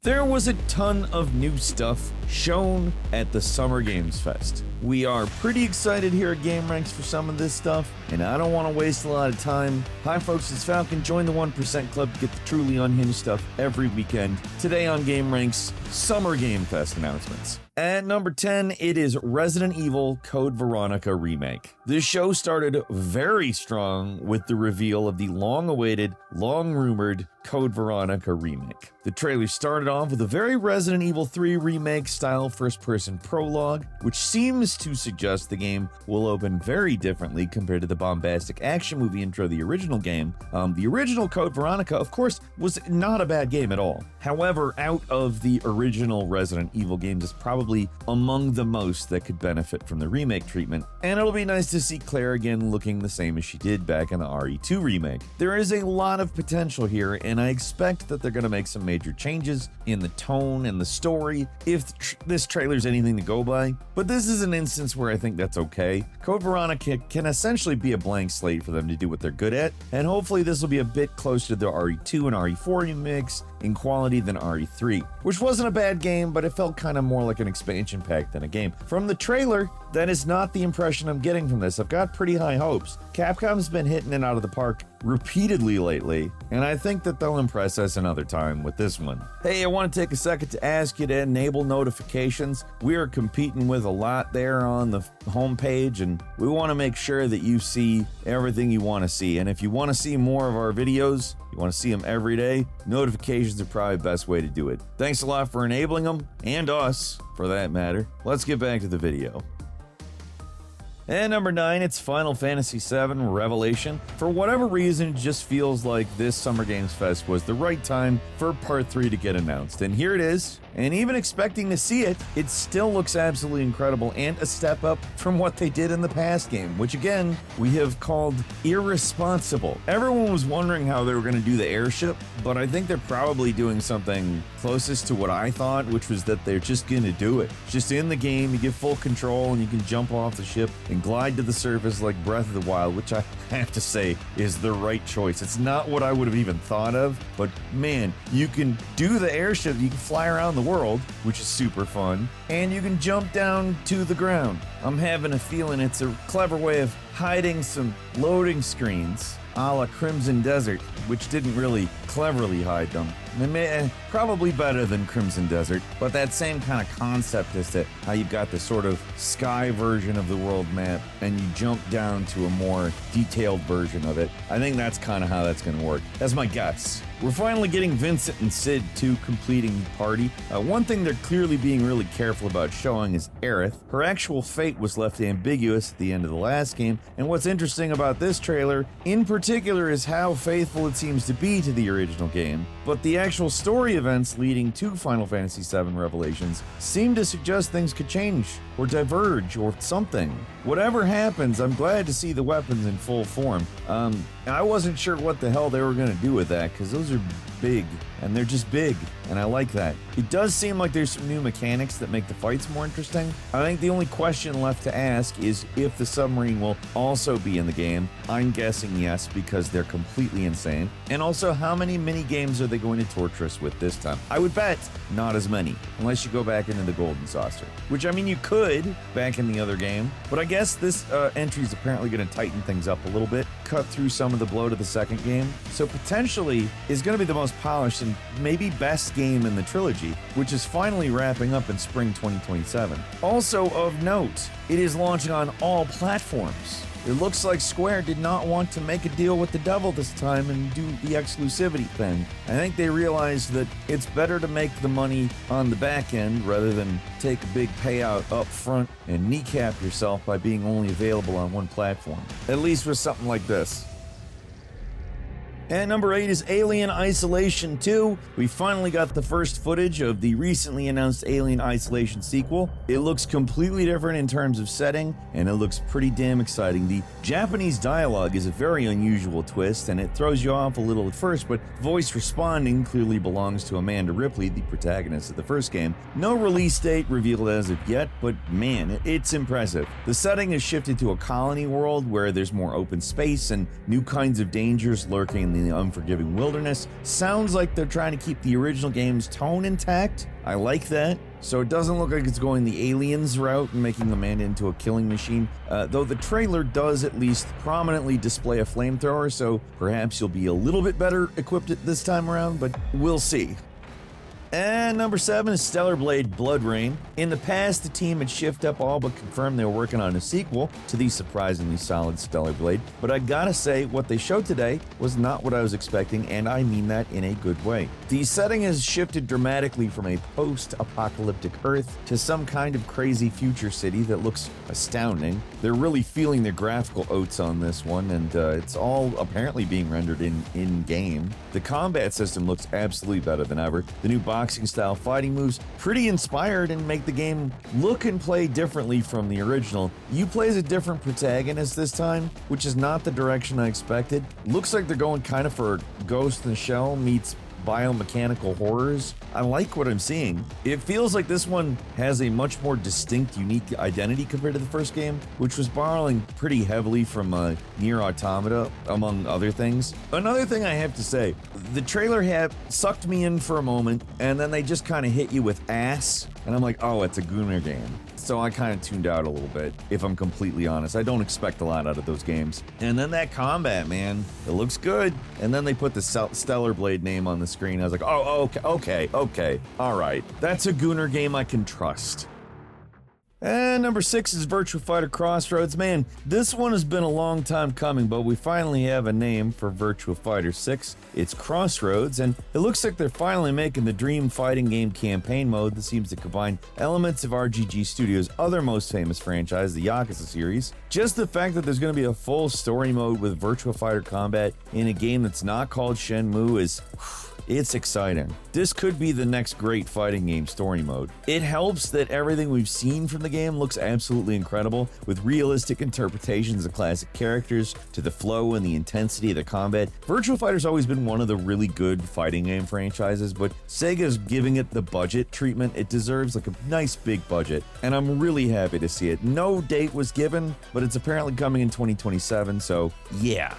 There was a ton of new stuff shown at the Summer Games Fest. We are pretty excited here at Game Ranks for some of this stuff, and I don't want to waste a lot of time. Hi folks, it's Falcon. Join the 1% Club to get the truly unhinged stuff every weekend. Today on Game Ranks, Summer Game Fest announcements. At number 10, it is Resident Evil Code Veronica Remake. This show started very strong with the reveal of the long-awaited, long-rumored Code Veronica Remake. The trailer started off with a very Resident Evil 3 remake-style first-person prologue, which seems to suggest the game will open very differently compared to the bombastic action movie intro of the original game. The original Code Veronica, of course, was not a bad game at all. However, out of the original Resident Evil games, it's probably among the most that could benefit from the remake treatment, and it'll be nice to see Claire again looking the same as she did back in the RE2 remake. There is a lot of potential here, and I expect that they're going to make some major changes in the tone and the story if this trailer's anything to go by, but this is an instance where I think that's okay. Code Veronica can essentially be a blank slate for them to do what they're good at, and hopefully this will be a bit closer to the RE2 and RE4 remakes in quality than RE3, which wasn't a bad game, but it felt kind of more like an expansion pack than a game. From the trailer, that is not the impression I'm getting from this. I've got pretty high hopes. Capcom's been hitting it out of the park repeatedly lately, and I think that they'll impress us another time with this one. Hey, I want to take a second to ask you to enable notifications. We are competing with a lot there on the homepage, and we want to make sure that you see everything you want to see. And if you want to see more of our videos, you want to see them every day, notifications are probably the best way to do it. Thanks a lot for enabling them, and us, for that matter. Let's get back to the video. And number 9, it's Final Fantasy VII Revelation. For whatever reason, it just feels like this Summer Games Fest was the right time for Part 3 to get announced. And here it is. And even expecting to see it, it still looks absolutely incredible and a step up from what they did in the past game, which again, we have called irresponsible. Everyone was wondering how they were going to do the airship, but I think they're probably doing something closest to what I thought, which was that they're just going to do it. Just in the game, you get full control and you can jump off the ship and glide to the surface like Breath of the Wild, which I have to say is the right choice. It's not what I would have even thought of, but man, you can do the airship, you can fly around the world, which is super fun, and you can jump down to the ground. I'm having a feeling it's a clever way of hiding some loading screens a la Crimson Desert, which didn't really cleverly hide them. Probably better than Crimson Desert, but that same kind of concept as to how you've got this sort of sky version of the world map and you jump down to a more detailed version of it. I think that's kind of how that's going to work. That's my guess. We're finally getting Vincent and Sid to completing the party. One thing they're clearly being really careful about showing is Aerith. Her actual fate was left ambiguous at the end of the last game, and what's interesting about this trailer in particular is how faithful it seems to be to the original game, but the actual story events leading to Final Fantasy VII Revelations seem to suggest things could change or diverge or something. Whatever happens, I'm glad to see the weapons in full form. I wasn't sure what the hell they were going to do with that, because those are big, and they're just big, and I like that. It does seem like there's some new mechanics that make the fights more interesting. I think the only question left to ask is if the submarine will also be in the game. I'm guessing yes, because they're completely insane. And also, how many mini games are they going to torture us with this time? I would bet not as many, unless you go back into the Golden Saucer, which I mean you could back in the other game, but I guess this entry is apparently going to tighten things up a little bit, cut through some of the blow to the second game, so potentially is going to be the most polished and maybe best game in the trilogy, which is finally wrapping up in spring 2027. Also of note, it is launching on all platforms. It looks like Square did not want to make a deal with the devil this time and do the exclusivity thing. I think they realized that it's better to make the money on the back end rather than take a big payout up front and kneecap yourself by being only available on one platform. At least with something like this. And number 8 is Alien Isolation 2. We finally got the first footage of the recently announced Alien Isolation sequel. It looks completely different in terms of setting, and it looks pretty damn exciting. The Japanese dialogue is a very unusual twist, and it throws you off a little at first, but voice responding clearly belongs to Amanda Ripley, the protagonist of the first game. No release date revealed as of yet, but man, it's impressive. The setting is shifted to a colony world where there's more open space and new kinds of dangers lurking in the in the unforgiving wilderness. Sounds like they're trying to keep the original game's tone intact. I like that. So it doesn't look like it's going the Aliens route and making Amanda into a killing machine, though the trailer does at least prominently display a flamethrower, so perhaps you'll be a little bit better equipped this time around, but we'll see. And number 7 is Stellar Blade Blood Rain. In the past, the team had shifted up all but confirmed they were working on a sequel to the surprisingly solid Stellar Blade, but I gotta say, what they showed today was not what I was expecting, and I mean that in a good way. The setting has shifted dramatically from a post-apocalyptic Earth to some kind of crazy future city that looks astounding. They're really feeling the graphical oats on this one, and it's all apparently being rendered in-game. The combat system looks absolutely better than ever. The new boxing-style fighting moves, pretty inspired and make the game look and play differently from the original. You play as a different protagonist this time, which is not the direction I expected. Looks like they're going kind of for Ghost in the Shell meets biomechanical horrors. I like what I'm seeing. It feels like this one has a much more distinct, unique identity compared to the first game, which was borrowing pretty heavily from Nier Automata, among other things. Another thing I have to say, the trailer had sucked me in for a moment, and then they just kind of hit you with ass, and I'm like, oh, it's a Gunnar game. So I kind of tuned out a little bit, if I'm completely honest. I don't expect a lot out of those games. And then that combat, man, it looks good. And then they put the Stellar Blade name on the screen. I was like, oh, okay, all right. That's a Gunnar game I can trust. And number 6 is Virtua Fighter Crossroads. Man, this one has been a long time coming, but we finally have a name for Virtua Fighter 6. It's Crossroads, and it looks like they're finally making the dream fighting game campaign mode that seems to combine elements of RGG Studios' other most famous franchise, the Yakuza series. Just the fact that there's going to be a full story mode with Virtua Fighter combat in a game that's not called Shenmue is... it's exciting. This could be the next great fighting game story mode. It helps that everything we've seen from the game looks absolutely incredible, with realistic interpretations of classic characters to the flow and the intensity of the combat. Virtua Fighter's always been one of the really good fighting game franchises, but Sega's giving it the budget treatment it deserves, like a nice big budget, and I'm really happy to see it. No date was given, but it's apparently coming in 2027, so yeah.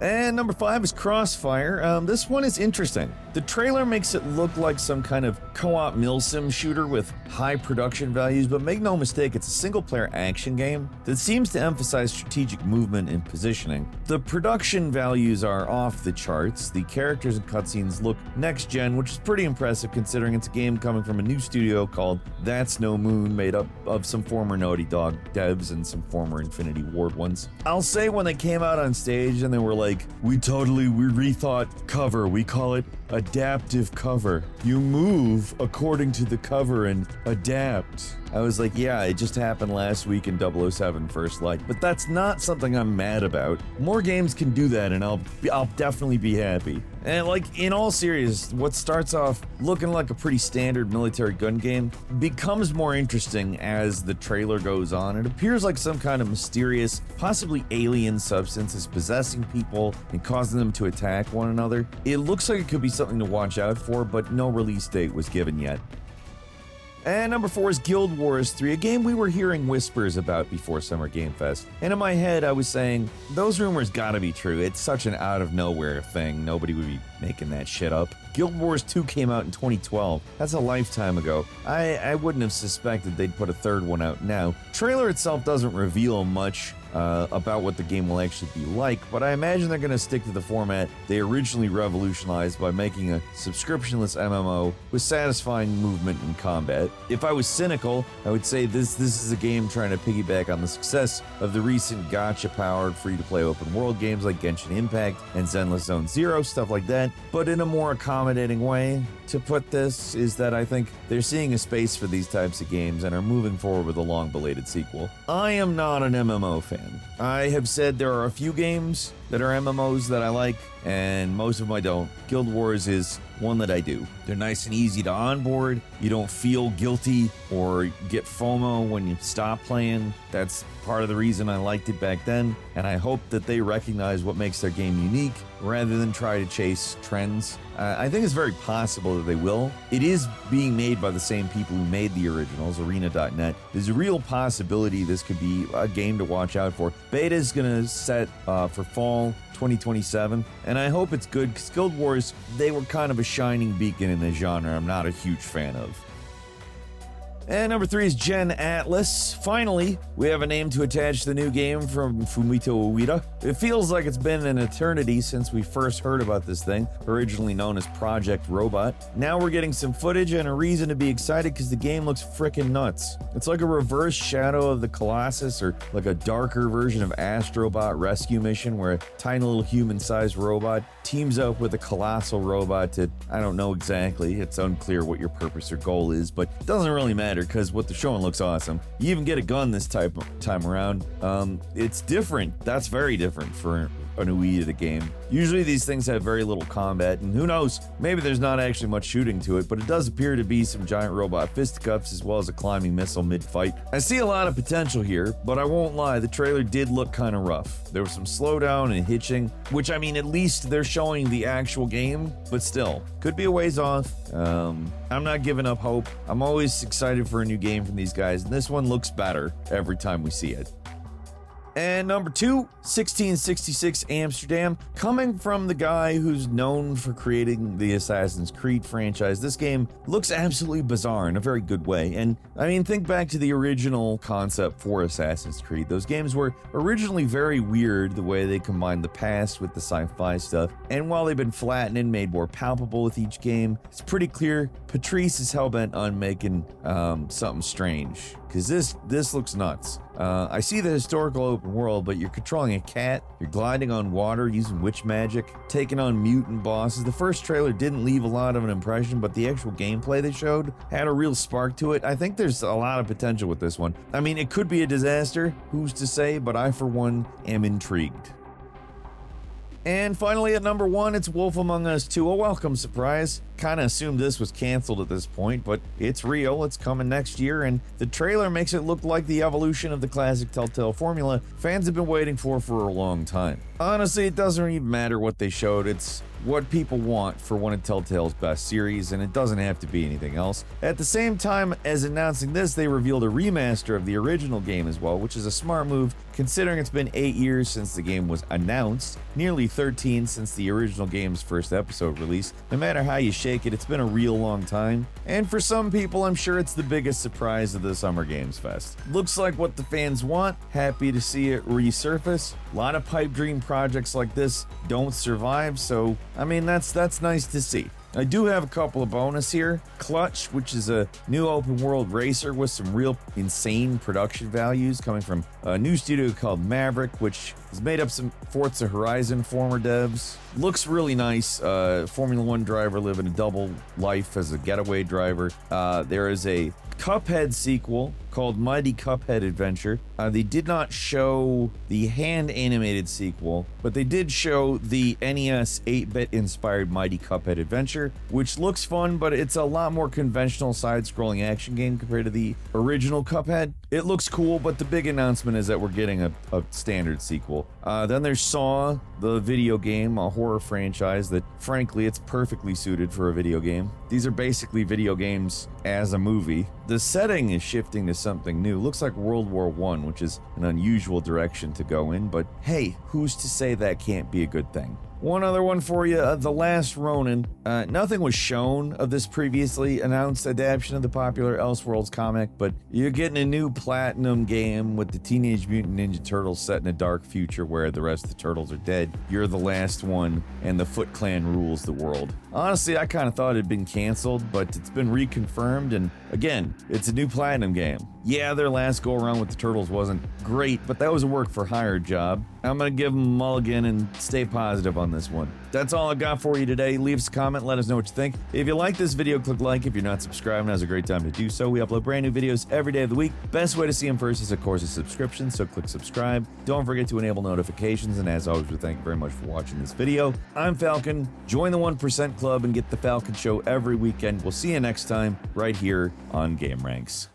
And number 5 is Crossfire. This one is interesting. The trailer makes it look like some kind of co-op milsim shooter with high production values, but make no mistake, it's a single-player action game that seems to emphasize strategic movement and positioning. The production values are off the charts. The characters and cutscenes look next-gen, which is pretty impressive considering it's a game coming from a new studio called That's No Moon, made up of some former Naughty Dog devs and some former Infinity Ward ones. I'll say when they came out on stage and they were like, we rethought cover, we call it adaptive cover. You move according to the cover and adapt. I was like, yeah, it just happened last week in 007 First Light, but that's not something I'm mad about. More games can do that and I'll definitely be happy. And like, in all seriousness, what starts off looking like a pretty standard military gun game becomes more interesting as the trailer goes on. It appears like some kind of mysterious, possibly alien substance is possessing people and causing them to attack one another. It looks like it could be something to watch out for, but no release date was given yet. And number 4 is Guild Wars 3, a game we were hearing whispers about before Summer Game Fest. And in my head, I was saying, those rumors gotta be true. It's such an out-of-nowhere thing. Nobody would be making that shit up. Guild Wars 2 came out in 2012. That's a lifetime ago. I wouldn't have suspected they'd put a third one out now. Trailer itself doesn't reveal much about what the game will actually be like, but I imagine they're going to stick to the format they originally revolutionized by making a subscriptionless MMO with satisfying movement and combat. If I was cynical, I would say this is a game trying to piggyback on the success of the recent gacha-powered free-to-play open-world games like Genshin Impact and Zenless Zone Zero, stuff like that, but in a more accommodating way. To put this is that I think they're seeing a space for these types of games and are moving forward with a long-belated sequel. I am not an MMO fan. I have said there are a few games that are MMOs that I like, and most of them I don't. Guild Wars is one that I do. They're nice and easy to onboard. You don't feel guilty or get FOMO when you stop playing. That's part of the reason I liked it back then, and I hope that they recognize what makes their game unique rather than try to chase trends. I think it's very possible that they will. It is being made by the same people who made the originals, Arena.net. There's a real possibility this could be a game to watch out for. Beta is going to set for fall fall 2027, and I hope it's good because Guild Wars, they were kind of a shining beacon in the genre I'm not a huge fan of. And number 3 is Gen Atlas. Finally, we have a name to attach to the new game from Fumito Ueda. It feels like it's been an eternity since we first heard about this thing, originally known as Project Robot. Now we're getting some footage and a reason to be excited because the game looks frickin' nuts. It's like a reverse Shadow of the Colossus, or like a darker version of Astrobot Rescue Mission where a tiny little human-sized robot teams up with a colossal robot to, I don't know exactly, it's unclear what your purpose or goal is, but it doesn't really matter because what they're showing looks awesome. You even get a gun this time around. It's different. That's very different for an Ueda game. Usually these things have very little combat, and who knows, maybe there's not actually much shooting to it, but it does appear to be some giant robot fisticuffs as well as a climbing missile mid-fight. I see a lot of potential here, but I won't lie, the trailer did look kind of rough. There was some slowdown and hitching, which I mean, at least they're showing the actual game, but still, could be a ways off. I'm not giving up hope. I'm always excited for a new game from these guys, and this one looks better every time we see it. And number 2, 1666 Amsterdam. Coming from the guy who's known for creating the Assassin's Creed franchise, this game looks absolutely bizarre in a very good way. And I mean, think back to the original concept for Assassin's Creed. Those games were originally very weird, the way they combined the past with the sci-fi stuff. And while they've been flattened and made more palpable with each game, it's pretty clear Patrice is hellbent on making something strange. Because this looks nuts. I see the historical open world, but you're controlling a cat, you're gliding on water using witch magic, taking on mutant bosses. The first trailer didn't leave a lot of an impression, but the actual gameplay they showed had a real spark to it. I think there's a lot of potential with this one. I mean, it could be a disaster, who's to say, but I, for one, am intrigued. And finally at number 1, it's Wolf Among Us 2, a welcome surprise. Kinda assumed this was canceled at this point, but it's real, it's coming next year, and the trailer makes it look like the evolution of the classic Telltale formula fans have been waiting for a long time. Honestly, it doesn't even matter what they showed, it's what people want for one of Telltale's best series, and it doesn't have to be anything else. At the same time as announcing this, they revealed a remaster of the original game as well, which is a smart move considering it's been 8 years since the game was announced, nearly 13 since the original game's first episode release. No matter how you shake it, it's been a real long time, and for some people I'm sure it's the biggest surprise of the Summer Games Fest. Looks like what the fans want, happy to see it resurface. A lot of pipe dream projects like this don't survive, so I mean, that's nice to see. I do have a couple of bonus here. Clutch, which is a new open world racer with some real insane production values coming from a new studio called Maverick, which has made up some Forza Horizon former devs. Looks really nice. Formula 1 driver living a double life as a getaway driver. There is a Cuphead sequel called Mighty Cuphead Adventure. They did not show the hand-animated sequel, but they did show the NES 8-bit inspired Mighty Cuphead Adventure, which looks fun, but it's a lot more conventional side-scrolling action game compared to the original Cuphead. It looks cool, but the big announcement is that we're getting a standard sequel. Then there's Saw, the video game, a horror franchise that, frankly, it's perfectly suited for a video game. These are basically video games as a movie. The setting is shifting to something new. Looks like World War I, which is an unusual direction to go in, but hey, who's to say that can't be a good thing? One other one for you, The Last Ronin. Nothing was shown of this previously announced adaptation of the popular Elseworlds comic, but you're getting a new Platinum game with the Teenage Mutant Ninja Turtles set in a dark future where the rest of the turtles are dead. You're the last one, and the Foot Clan rules the world. Honestly, I kind of thought it had been canceled, but it's been reconfirmed, and again, it's a new Platinum game. Yeah, their last go-around with the Turtles wasn't great, but that was a work-for-hire job. I'm gonna give them a mulligan and stay positive on this one. That's all I've got for you today. Leave us a comment, let us know what you think. If you like this video, click like. If you're not subscribed, now's a great time to do so. We upload brand new videos every day of the week. Best way to see them first is, of course, a subscription, so click subscribe. Don't forget to enable notifications, and as always, we thank you very much for watching this video. I'm Falcon. Join the 1% Club and get the Falcon Show every weekend. We'll see you next time right here on Game Ranks.